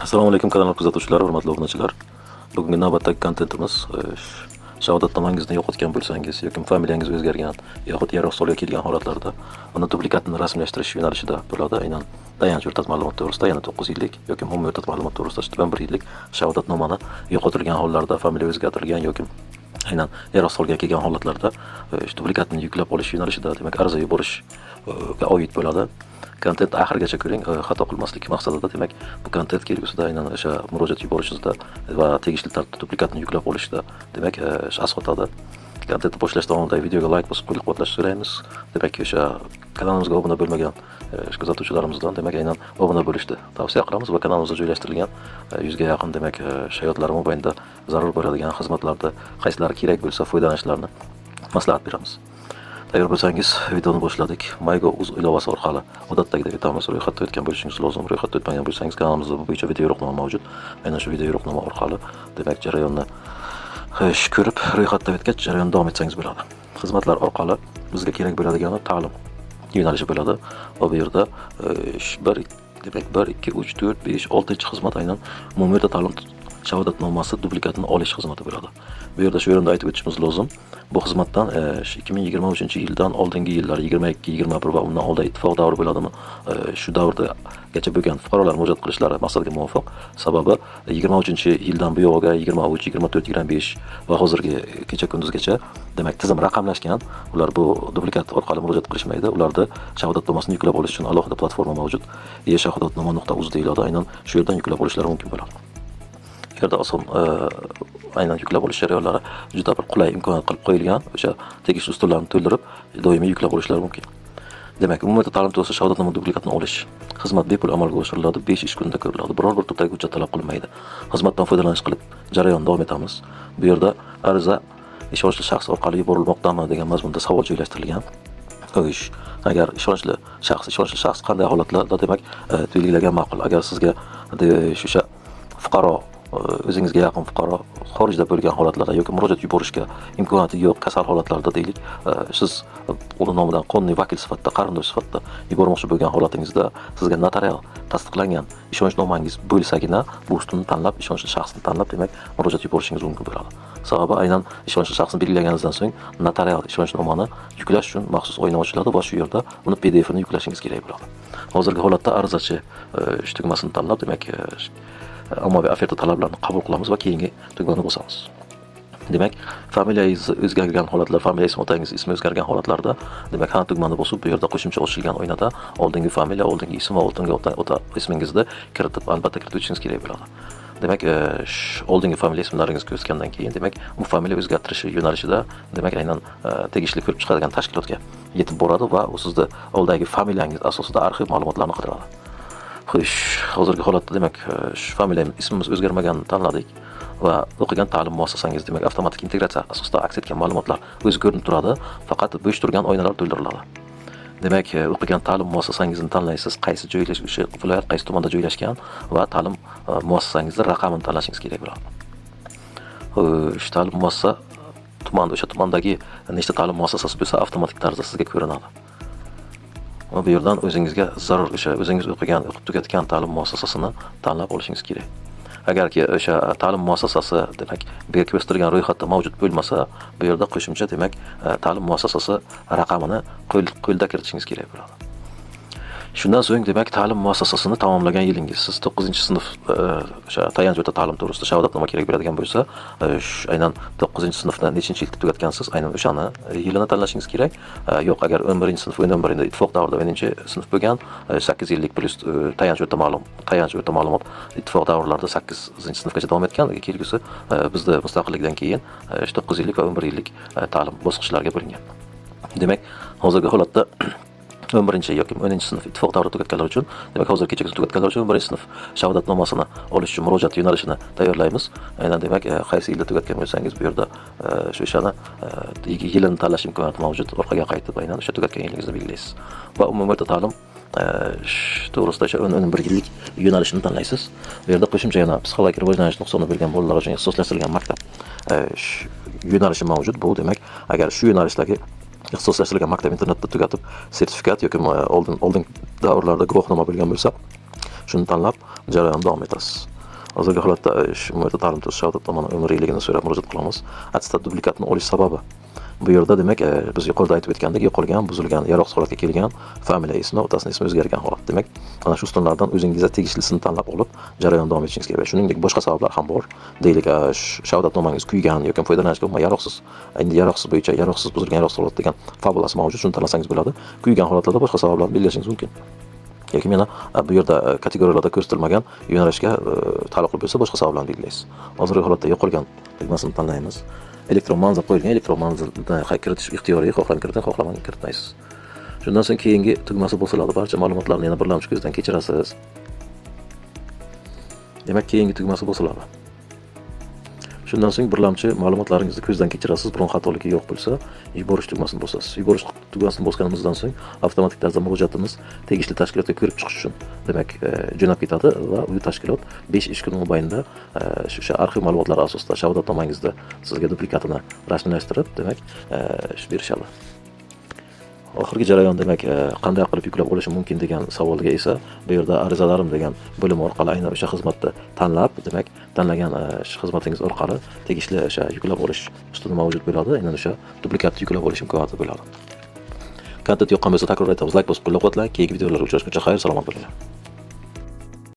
Assalomu alaykum kanal kuzatuvchilari, hurmatli obunachilar. Bugungi navbatdagi kontentimiz shahodatnomangizni yo'qotgan bo'lsangiz yoki familiyangiz o'zgargan yoxud yer ostiga kelgan holatlarda uni dublikatini rasmiylashtirish yo'nalishida bo'ladi. Aynan tayanch o'rtat ma'lumot to'g'risida, yana 9 yillik yoki umumiy o'rtat ma'lumot to'g'risida 1 yillik shahodatnomani yo'qotilgan hollarda, familiya o'zgartirilgan yoki aynan yer ostiga kelgan holatlarda dublikatni yuklab olish yo'nalishida, demak, ariza yuborishga oid bo'ladi. Kontent oxirigacha ko'ring, xato qilmaslik maqsadida. Demak, bu kontent kelgusida aynan o'sha murojaat yuborishingizda va tegishli tartibda dublikatni yuklab olishda, demak, asqotadi. Kontentni boshlash davomida videoga like bosib qo'llab-quvvatlashni so'raymiz. Demak, o'sha kanalimizga obuna bo'lmagan kuzatuvchilarimizdan, demak, aynan obuna bo'lishni tavsiya qilamiz va kanalimizda joylashtirilgan 100 ga yaqin, demak, shahidlar mobaynida zarur bo'ladigan xizmatlarda qaysilari kerak bo'lsa foydalanishlarini maslahat beramiz. Tayyor bo'lsangiz, videoni boshladik. Mygo.uz ilovasi orqali odatdagidek o'tamiz. Ro'yxatda o'tgan bo'lishingiz lozim. Ro'yxatda o'tmagan bo'lsangiz, kanalimizda bu bo'yicha video yo'riqnoma mavjud. Aynan shu video yo'riqnoma orqali, demak, jarayonni ko'rib, ro'yxatda o'tgach, jarayon davom etsangiz bo'ladi. Xizmatlar orqali bizga kerak bo'ladigan ta'lim yo'nalishi bo'ladi. Va bu yerda 1, 2, 3, 4, 5, 6 xizmat aynan umumiy ta'lim shahodatnomasi dublikatini olish xizmati bo'ladi. Bu yerda shu o'rinda aytib o'tishimiz lozim. Bu xizmatdan 2023-yildan oldingi yillar 22, 21 va undan oldin ittifoq davri bo'ladimi? Shu davrgacha bo'lgan fuqarolar murojaat qilishlari maqsadga muvofiq. Sababi 23-yildan bu yog'iga 23, 24, 25 va hozirgi kecha kunduzgacha, demak, tizim raqamlashgan. Ular bu dublikat orqali murojaat qilishmaydi. Ularda shahodatnomasini yuklab olish uchun alohida platforma mavjud. shahodatnoma.uz deyiladi. Aynan shu yerdan yuklab olishlari mumkin bo'ladi. Yerda oson aynan yuklab olish jarayonlari juda bir qulay imkoniyat qilib qo'yilgan. O'sha tegishli ustunlarni to'ldirib, doimiy yuklab olishlari mumkin. Demak, umumiy ta'lim to'g'risida shahodatnoma dublikatini olish xizmat bepul amalga oshiriladi, 5 ish kunida ko'riladi. Biror bir turdagi hujjat talab qilinmaydi. Xizmatdan foydalanish qilib jarayon davom etamiz. Bu yerda ariza ishonchli shaxs orqali yuborilmoqdami degan mazmunda savol joylashtirilgan. Agar ishonchli shaxs qanday holatlarda, demak, belgilagan ma'qul. Agar sizga o'sha fuqaro, o'zingizga yaqin fuqaro xorijda bo'lgan holatlarda yoki murojaat yuborishga imkoniyati yo'q kasal holatlarda deylik, siz uning nomidan qonuniy vakil sifatida, qarindosh sifatida yubormoqchi bo'lgan holatingizda sizga notarial tasdiqlangan ishonchnomangiz bo'lsagina bu ustunni tanlab, ishonchli shaxsni tanlab, demak, murojaat yuborishingiz mumkin bo'ladi. Sababi aynan ishonchli shaxsni belgilaganingizdan so'ng notarial ishonchnomani yuklash uchun maxsus oyna ochiladi va shu yerda uni PDF-ini yuklashingiz kerak bo'ladi. Hozirgi holatda arizachi tugmasini tanlab, demak, ommaviy oferta talablarini qabul qilamiz va keyingi tugmani bosamiz. Demak, familiyangiz o'zgargan holatlar, familiya ismi, otangiz ismi o'zgargan holatlarda, demak, ha tugmani bosib, bu yerda qo'shimcha ochilgan oynada oldingi familiya, oldingi ism va oldingi ota ismingizni kiritib, albatta kiritib o'tishingiz kerak bo'ladi. Demak, oldingi familiya ismlaringizni o'tgandan keyin, demak, bu familiya o'zgartirishi yo'nalishida, demak, aynan tegishli ko'rib chiqadigan tashkilotga yetib boradi va u sizni oldagi familiyangiz asosida arxiv ma'lumotlarni qidiradi. Xo'sh, hozirgi holatda, demak, familiya ismimiz o'zgarmaganini tanladik va o'qigan ta'lim muassasangiz, demak, avtomatik integratsiya asosida aks etgan ma'lumotlar o'zi ko'rinib turadi, faqat bo'sh turgan oynalar to'ldiriladi. Demak, o'qigan ta'lim muassasangizni tanlaysiz, qaysi o'sha viloyat qaysi tumanda joylashgan va ta'lim muassasangizni raqamini tanlashingiz kerak bo'ladi. Xo'sh, ta'lim muassasa o'sha tumandagi nechta ta'lim muassasasi bo'lsa, avtomatik tarzda sizga ko'rinadi. Va bu yerdan o'zingizga zarur o'zingiz o'qib tugatgan ta'lim muassasasini tanlab olishingiz kerak. Agarki o'sha ta'lim muassasasi, demak, bu ko'rsatilgan ro'yxatda mavjud bo'lmasa, bu yerda qo'shimcha, demak, ta'lim muassasasi raqamini qo'lda kiritishingiz kerak bo'ladi. Shundan so'ng, demak, ta'lim muassasasini tamomlagan yilingiz, siz 9-sinf o'sha tayanch o'rta ta'lim to'g'risida shahodatnoma kerak bo'ladigan bo'lsa, aynan 9-sinfni nechinchi yilda tugatgansiz, aynan o'shani yilini tanlashingiz kerak. Yo'q, agar 11-sinf, 11-da ittifoq davrida 1-sinf bo'lgan, 8 yillik plus tayanch o'rta ma'lumot ittifoq davrlarida 8-sinfgacha davom etgan, kelgusi bizda mustaqillikdan keyin 9 yillik va 11 yillik ta'lim bosqichlariga bo'lingan. Demak, hozirgi holatda 11 yoki 10-sinf ittifoq davrida tugatganlar uchun, demak, hozir kechagacha tugatganlar uchun 1-sinf shahodatnomasini olish uchun murojaat yo'nalishini tayyorlaymiz. Aynan, demak, qaysi yilda tugatgan bo'lsangiz, bu yerda o'shani yilini tanlash imkoniyati mavjud. Orqaga qaytib, aynan o'sha tugatgan yilingizni belgilaysiz va umumiy ta'lim to'g'risida 11 yillik yo'nalishni tanlaysiz. Bu yerda qo'shimcha yana psixologik rivojlanish nuqsoni bo'lgan bolalar uchun ixtisoslashtirilgan maktab yo'nalishi mavjud. Bu, demak, agar shu yo'nalishdagi ixtisoslashtirilgan maktab internetda tugatib, sertifikat yoki oldin davrlarda guvohnoma bo'lgan bo'lsa, shuni tanlab jarayon davom etasiz. Hozirgi holatda umumiyatda ta'lim tuzilish shahodat tomonidan umriyligini so'rab murojaat qilamiz. Attestat dublikatini olish sababi bu yerda demak biz yuqorida aytib o'tgandek yo'qolgan, buzilgan, yaroqsiz holatga kelgan familiya ismi, otasining ismi o'zgargan holat. Demak, mana shu ustunlardan o'zingizga tegishlisini tanlab olib, jarayon davom etishingiz kerak. Shuningdek, boshqa sabablar ham bor. Deylik, shahodatnomangiz kuygan yoki foydalanishga bo'lmay yaroqsiz, endi yaroqsiz bo'yicha yaroqsiz buzilgan, yaroqsiz holat degan fabulasi mavjud. Shuni tanlasangiz bo'ladi. Kuygan holatlarda boshqa sabablarni belgilashingiz mumkin. Yoki mana bu yerda kategoriyalarda ko'rsatilmagan yo'nalishga taalluqli bo'lsa boshqa sabablarni belgilaysiz. Hozirgi holatda yo'qolgan tugmasini tanlaymiz. Elektron manzil qo'yilgan, elektron manzilni kiritish ixtiyoriy, xohlang kiriting, xohlamang kiritmaysiz. Shundan so'ng keyingi tugmasi bosiladi. Barcha ma'lumotlarni yana birlamchi ko'zdan kechirasiz. Demak, keyingi tugmasi bosiladi. Shundan so'ng birlamchi ma'lumotlaringizni ko'zdan kechirasiz. Biron xatoligi yo'q bo'lsa, yuborish tugmasini bosasiz. Yuborish tugmasini bosganimizdan so'ng avtomatik tarzda murojaatimiz tegishli tashkilotga ko'rib chiqish uchun demak jo'nab ketadi va u tashkilot 5 ish kuni mobaynida o'sha arxiv ma'lumotlari asosida shahodatnomangizda sizga duplikatini rasmiylashtirib, demak, berishadi. Oxirgi jarayon demak qanday qilib yuklab olishim mumkin degan savolga esa bu yerda arizalarim degan bo'lim orqali aynan o'sha xizmatni tanlab, demak tanlagan xizmatingiz orqali tegishli o'sha yuklab olish ustuni mavjud bo'ladi. Aynan o'sha duplikatni yuklab olish imkoniyati bo'ladi. Kontent yoqqan bo'lsa takror aytamiz, like bosib qo'llab-quvvatlang. Keyingi videolarda uchrashguncha xayr, salomat bo'linglar.